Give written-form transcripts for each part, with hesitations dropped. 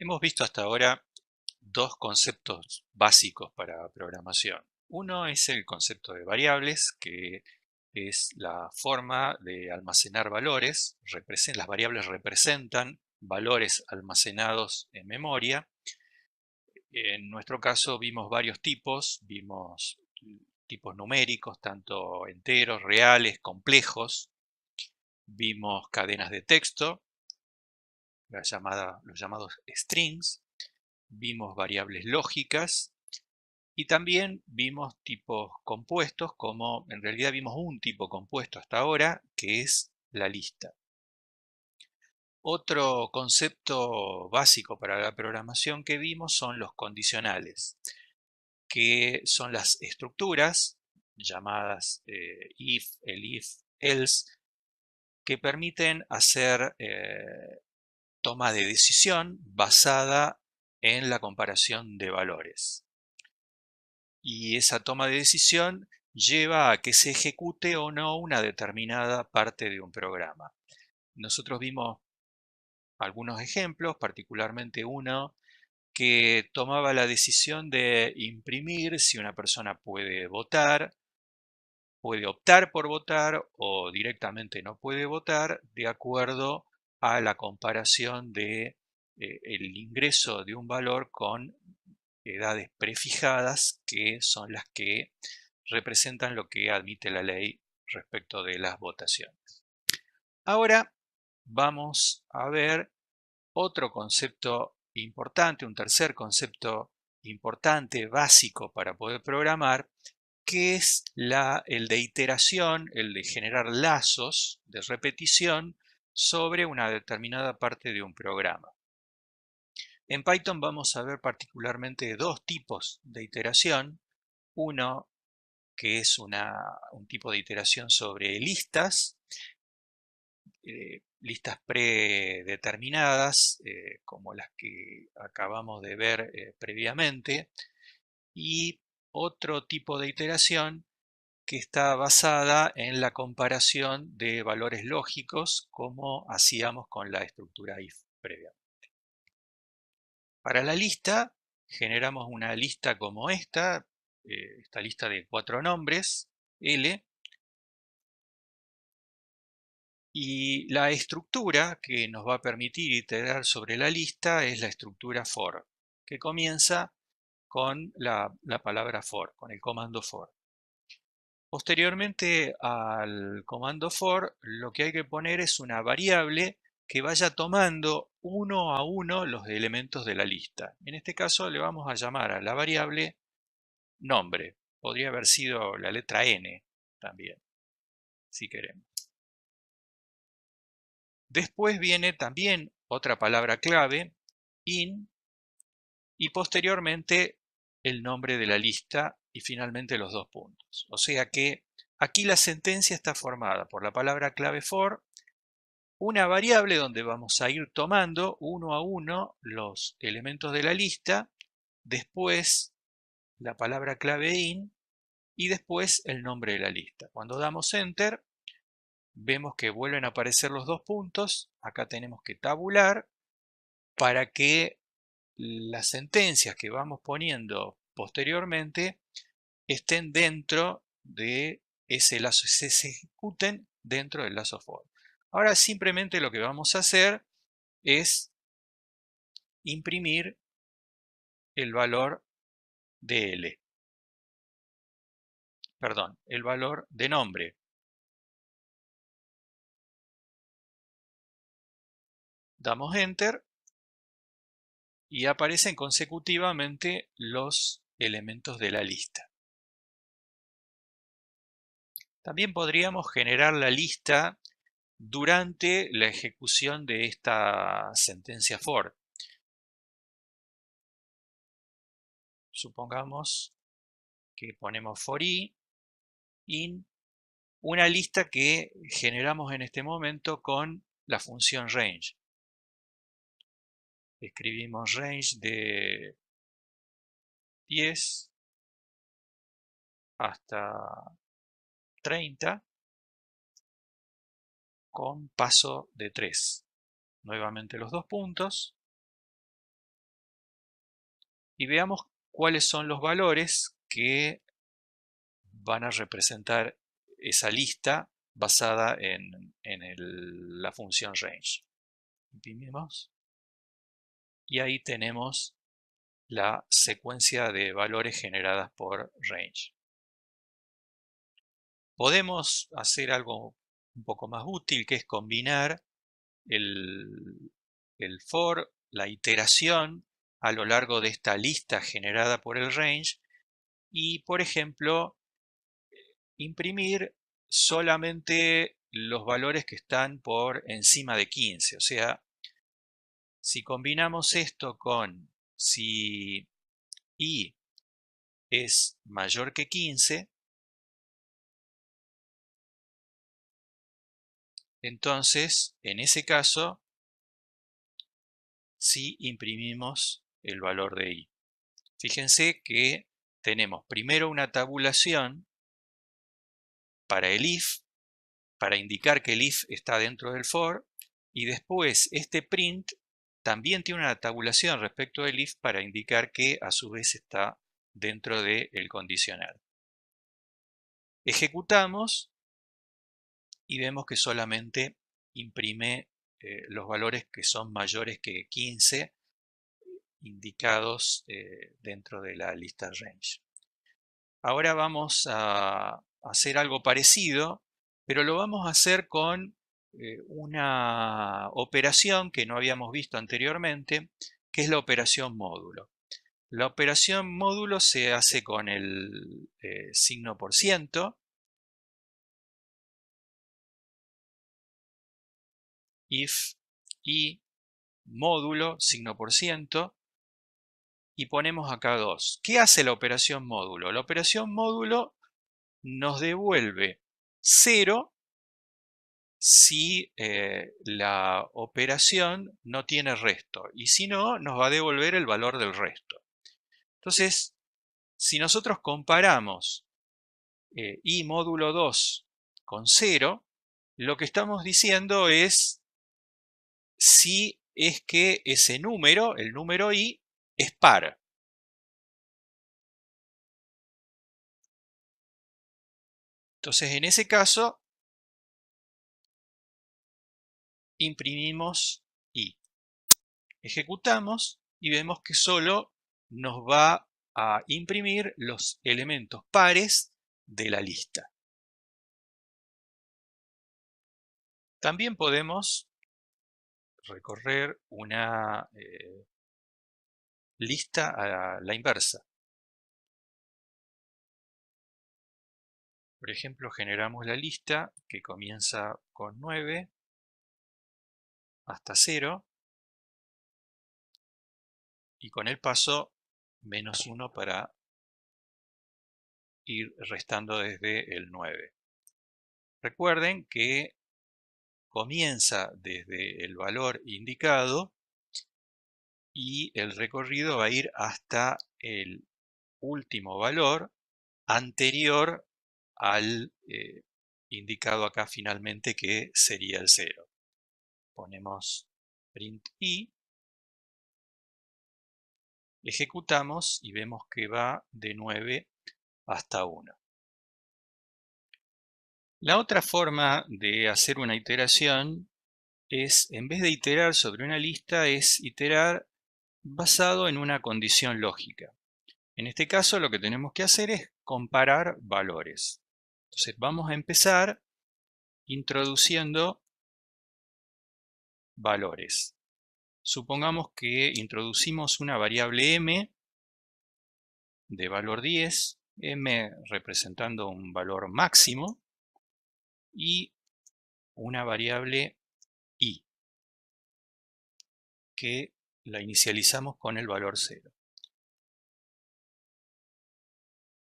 Hemos visto hasta ahora dos conceptos básicos para programación. Uno es el concepto de variables, que es la forma de almacenar valores. Las variables representan valores almacenados en memoria. En nuestro caso vimos varios tipos. Vimos tipos numéricos, tanto enteros, reales, complejos. Vimos cadenas de texto, los llamados strings. Vimos variables lógicas y también vimos tipos compuestos, como en realidad vimos un tipo compuesto hasta ahora, que es la lista. Otro concepto básico para la programación que vimos son los condicionales, que son las estructuras llamadas if, elif, else, que permiten hacer toma de decisión basada en la comparación de valores. Y esa toma de decisión lleva a que se ejecute o no una determinada parte de un programa. Nosotros vimos algunos ejemplos, particularmente uno que tomaba la decisión de imprimir si una persona puede votar, puede optar por votar o directamente no puede votar, de acuerdo a la comparación de el ingreso de un valor con edades prefijadas, que son las que representan lo que admite la ley respecto de las votaciones. Ahora vamos a ver otro concepto importante, un tercer concepto importante, básico para poder programar, que es el de iteración, el de generar lazos de repetición sobre una determinada parte de un programa. En Python vamos a ver particularmente dos tipos de iteración. Uno que es un tipo de iteración sobre listas, listas predeterminadas, como las que acabamos de ver previamente, y otro tipo de iteración que está basada en la comparación de valores lógicos, como hacíamos con la estructura if previamente. Para la lista, generamos una lista como esta lista de 4 nombres, L, y la estructura que nos va a permitir iterar sobre la lista es la estructura for, que comienza con la palabra for, con el comando for. Posteriormente al comando for, lo que hay que poner es una variable que vaya tomando uno a uno los elementos de la lista. En este caso le vamos a llamar a la variable nombre. Podría haber sido la letra N también, si queremos. Después viene también otra palabra clave, in, y posteriormente el nombre de la lista y finalmente los dos puntos. O sea que aquí la sentencia está formada por la palabra clave for, una variable donde vamos a ir tomando uno a uno los elementos de la lista, después la palabra clave in y después el nombre de la lista. Cuando damos enter, vemos que vuelven a aparecer los dos puntos. Acá tenemos que tabular para que las sentencias que vamos poniendo posteriormente estén dentro de ese lazo, se ejecuten dentro del lazo for. Ahora simplemente lo que vamos a hacer es imprimir el valor de L, perdón, el valor de nombre. Damos enter y aparecen consecutivamente los elementos de la lista. También podríamos generar la lista durante la ejecución de esta sentencia for. Supongamos que ponemos for i, in, una lista que generamos en este momento con la función range. Escribimos range de 10 hasta 30 con paso de 3. Nuevamente los dos puntos. y veamos cuáles son los valores que van a representar esa lista basada en la función range. Imprimimos y ahí tenemos la secuencia de valores generadas por range. Podemos hacer algo un poco más útil, que es combinar el for, la iteración a lo largo de esta lista generada por el range y, por ejemplo, imprimir solamente los valores que están por encima de 15. O sea, si combinamos esto con si i es mayor que 15, entonces, en ese caso, sí imprimimos el valor de i. Fíjense que tenemos primero una tabulación para el if, para indicar que el if está dentro del for, y después este print también tiene una tabulación respecto del if para indicar que a su vez está dentro del condicional. Ejecutamos y vemos que solamente imprime los valores que son mayores que 15 indicados dentro de la lista range. Ahora vamos a hacer algo parecido, pero lo vamos a hacer con una operación que no habíamos visto anteriormente, que es la operación módulo. La operación módulo se hace con el signo por ciento, if y módulo, signo por ciento, y ponemos acá 2. ¿Qué hace la operación módulo? La operación módulo nos devuelve 0 si la operación no tiene resto, y si no, nos va a devolver el valor del resto. Entonces, si nosotros comparamos i módulo 2 con 0, lo que estamos diciendo es si es que ese número, el número i, es par. Entonces, en ese caso, imprimimos i. Ejecutamos y vemos que solo nos va a imprimir los elementos pares de la lista. También podemos recorrer una lista a la inversa. Por ejemplo, generamos la lista que comienza con 9 hasta 0 y con el paso menos 1 para ir restando desde el 9. Recuerden que comienza desde el valor indicado y el recorrido va a ir hasta el último valor anterior al indicado acá finalmente, que sería el 0. Ponemos print i, ejecutamos y vemos que va de 9 hasta 1. La otra forma de hacer una iteración es, en vez de iterar sobre una lista, es iterar basado en una condición lógica. En este caso lo que tenemos que hacer es comparar valores. Entonces vamos a empezar introduciendo valores. Supongamos que introducimos una variable m de valor 10, m representando un valor máximo, y una variable i, que la inicializamos con el valor 0.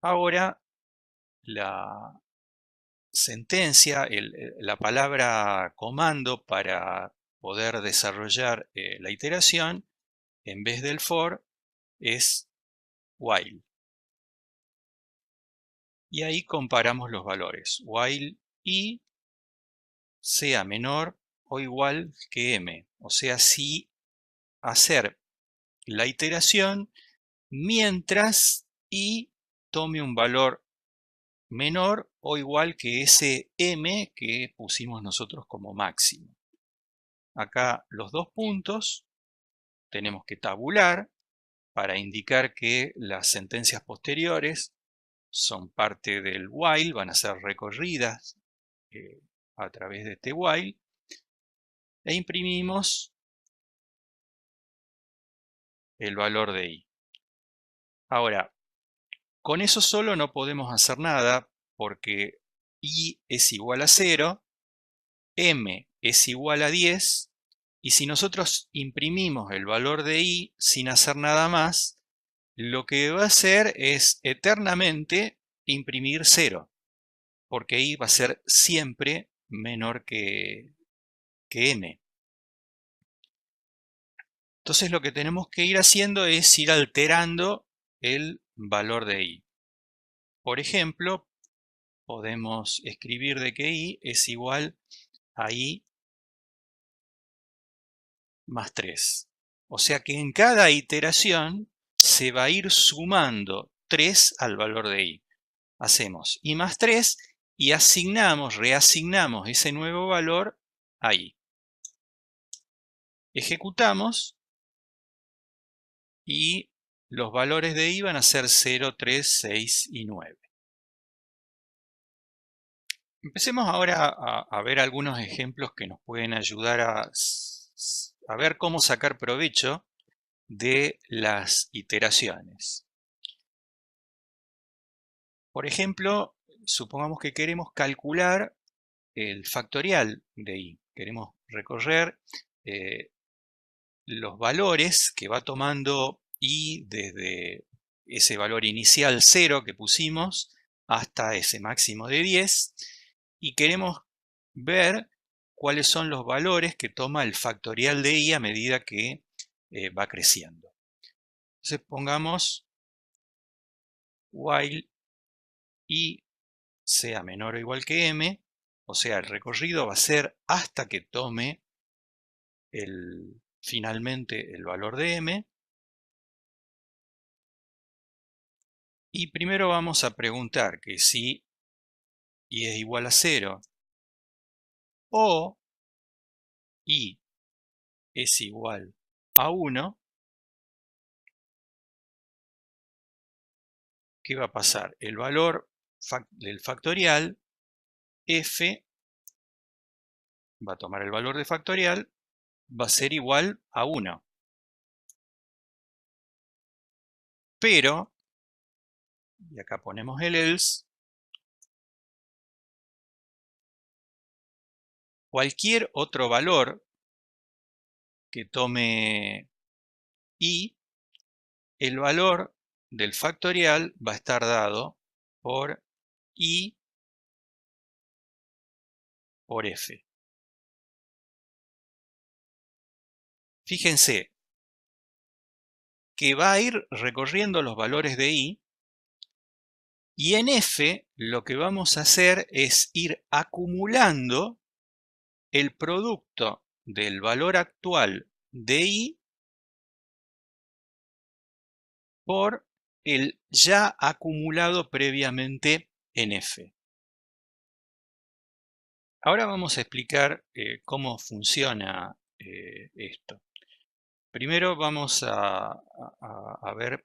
Ahora la sentencia, la palabra comando para poder desarrollar la iteración, en vez del for, es while. Y ahí comparamos los valores. While i sea menor o igual que m. O sea, si hacer la iteración mientras i tome un valor menor o igual que ese m que pusimos nosotros como máximo. Acá los dos puntos tenemos que tabular para indicar que las sentencias posteriores son parte del while, van a ser recorridas a través de este while, e imprimimos el valor de i. Ahora, con eso solo no podemos hacer nada porque i es igual a 0, m es igual a 10, y si nosotros imprimimos el valor de i sin hacer nada más, lo que va a hacer es eternamente imprimir 0, porque i va a ser siempre menor que m. Entonces lo que tenemos que ir haciendo es ir alterando el valor de i. Por ejemplo, podemos escribir de que i es igual a i más 3. O sea que en cada iteración se va a ir sumando 3 al valor de i. Hacemos i más 3 y reasignamos ese nuevo valor a i. Ejecutamos y los valores de i van a ser 0, 3, 6 y 9. Empecemos ahora a ver algunos ejemplos que nos pueden ayudar a ver cómo sacar provecho de las iteraciones. Por ejemplo, supongamos que queremos calcular el factorial de i. Queremos recorrer los valores que va tomando i desde ese valor inicial 0 que pusimos hasta ese máximo de 10 y queremos ver cuáles son los valores que toma el factorial de i a medida que va creciendo. Entonces pongamos while i sea menor o igual que m, o sea, el recorrido va a ser hasta que tome finalmente el valor de m. Y primero vamos a preguntar que si i es igual a 0 o i es igual a 1, ¿qué va a pasar? El valor del factorial, f, va a tomar el valor de factorial, va a ser igual a 1. Pero, y acá ponemos el else, cualquier otro valor que tome i, el valor del factorial va a estar dado por i por f. Fíjense que va a ir recorriendo los valores de i y en f lo que vamos a hacer es ir acumulando el producto del valor actual de i por el ya acumulado previamente en f. Ahora vamos a explicar cómo funciona esto. Primero vamos a ver,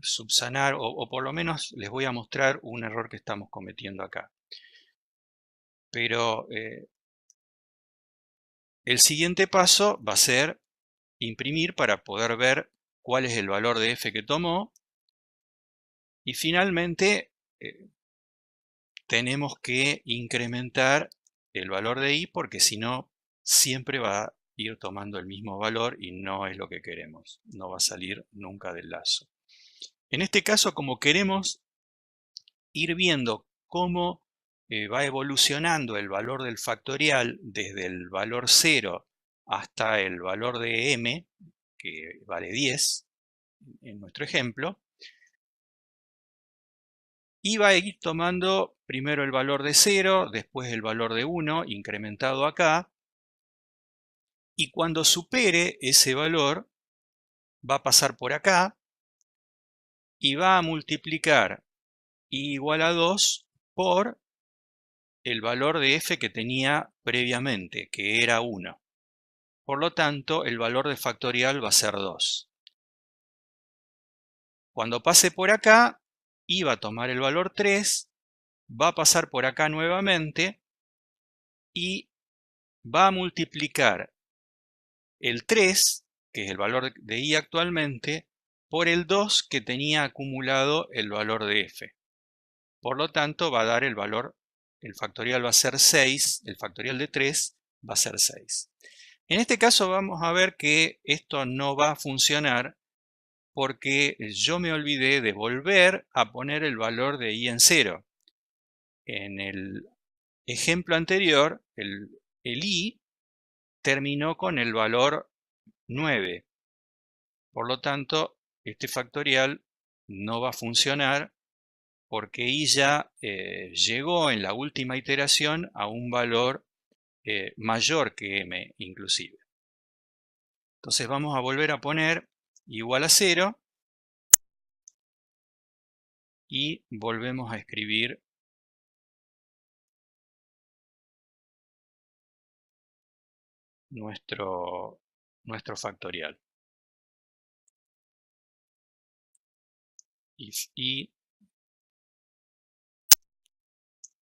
subsanar, o por lo menos les voy a mostrar un error que estamos cometiendo acá. Pero el siguiente paso va a ser imprimir para poder ver cuál es el valor de f que tomó. Y finalmente tenemos que incrementar el valor de i porque si no siempre va a ir tomando el mismo valor y no es lo que queremos. No va a salir nunca del lazo. En este caso, como queremos ir viendo cómo va evolucionando el valor del factorial desde el valor 0 hasta el valor de m, que vale 10 en nuestro ejemplo, y va a ir tomando primero el valor de 0, después el valor de 1, incrementado acá, y cuando supere ese valor va a pasar por acá y va a multiplicar i igual a 2 por el valor de f que tenía previamente, que era 1. Por lo tanto, el valor de factorial va a ser 2. Cuando pase por acá, i va a tomar el valor 3, va a pasar por acá nuevamente y va a multiplicar el 3, que es el valor de i actualmente, por el 2 que tenía acumulado el valor de f. Por lo tanto, va a dar el valor, el factorial va a ser 6, el factorial de 3 va a ser 6. En este caso vamos a ver que esto no va a funcionar porque yo me olvidé de volver a poner el valor de i en 0. En el ejemplo anterior, el i terminó con el valor 9. Por lo tanto, este factorial no va a funcionar porque i ya llegó en la última iteración a un valor mayor que m inclusive. Entonces vamos a volver a poner igual a 0 y volvemos a escribir nuestro factorial. If i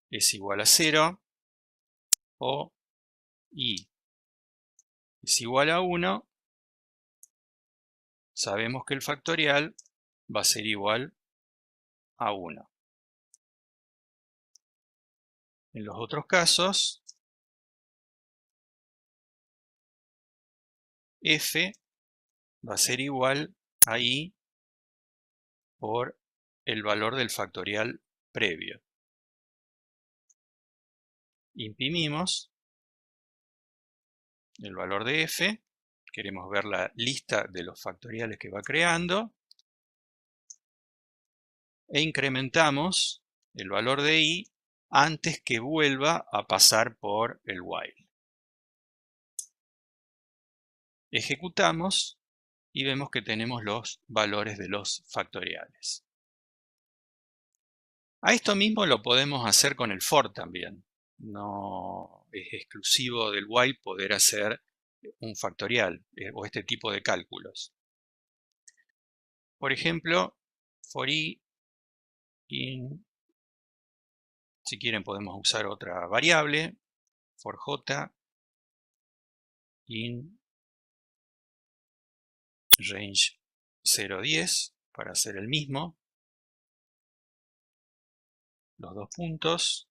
es igual a 0 o i es igual a 1, sabemos que el factorial va a ser igual a 1. En los otros casos, f va a ser igual a i por el valor del factorial previo. Imprimimos el valor de f, queremos ver la lista de los factoriales que va creando, e incrementamos el valor de i antes que vuelva a pasar por el while. Ejecutamos y vemos que tenemos los valores de los factoriales. A esto mismo lo podemos hacer con el for también. No es exclusivo del while poder hacer un factorial o este tipo de cálculos. Por ejemplo, for i in, si quieren podemos usar otra variable, for j in range 0,10 para hacer el mismo, los dos puntos,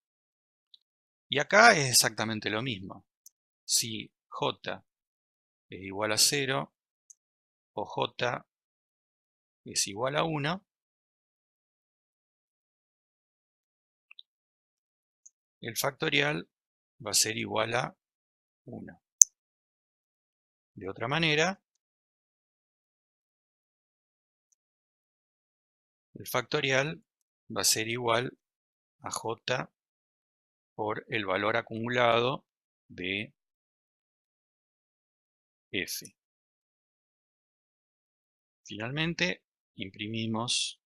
y acá es exactamente lo mismo. Si j es igual a 0 o j es igual a 1, el factorial va a ser igual a 1. De otra manera, el factorial va a ser igual a j por el valor acumulado de f. Finalmente, imprimimos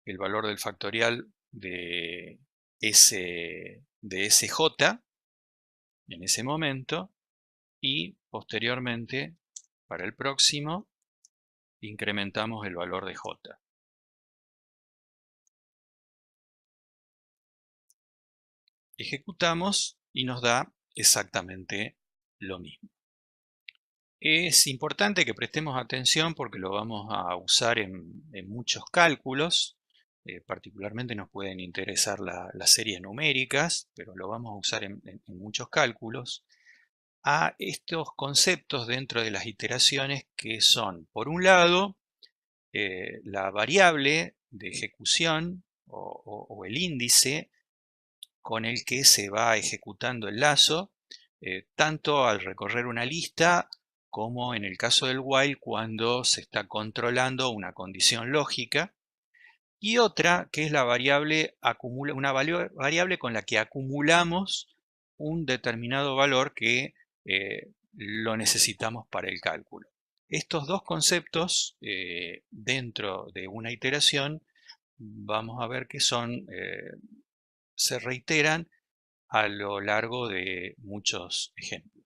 el valor del factorial de sj en ese momento y posteriormente, para el próximo, incrementamos el valor de j. Ejecutamos y nos da exactamente lo mismo. Es importante que prestemos atención porque lo vamos a usar en muchos cálculos. Particularmente nos pueden interesar las series numéricas, pero lo vamos a usar en muchos cálculos. A estos conceptos dentro de las iteraciones que son, por un lado, la variable de ejecución o el índice con el que se va ejecutando el lazo, tanto al recorrer una lista como en el caso del while cuando se está controlando una condición lógica, y otra que es la variable una variable con la que acumulamos un determinado valor que lo necesitamos para el cálculo. Estos dos conceptos dentro de una iteración vamos a ver que se reiteran a lo largo de muchos ejemplos.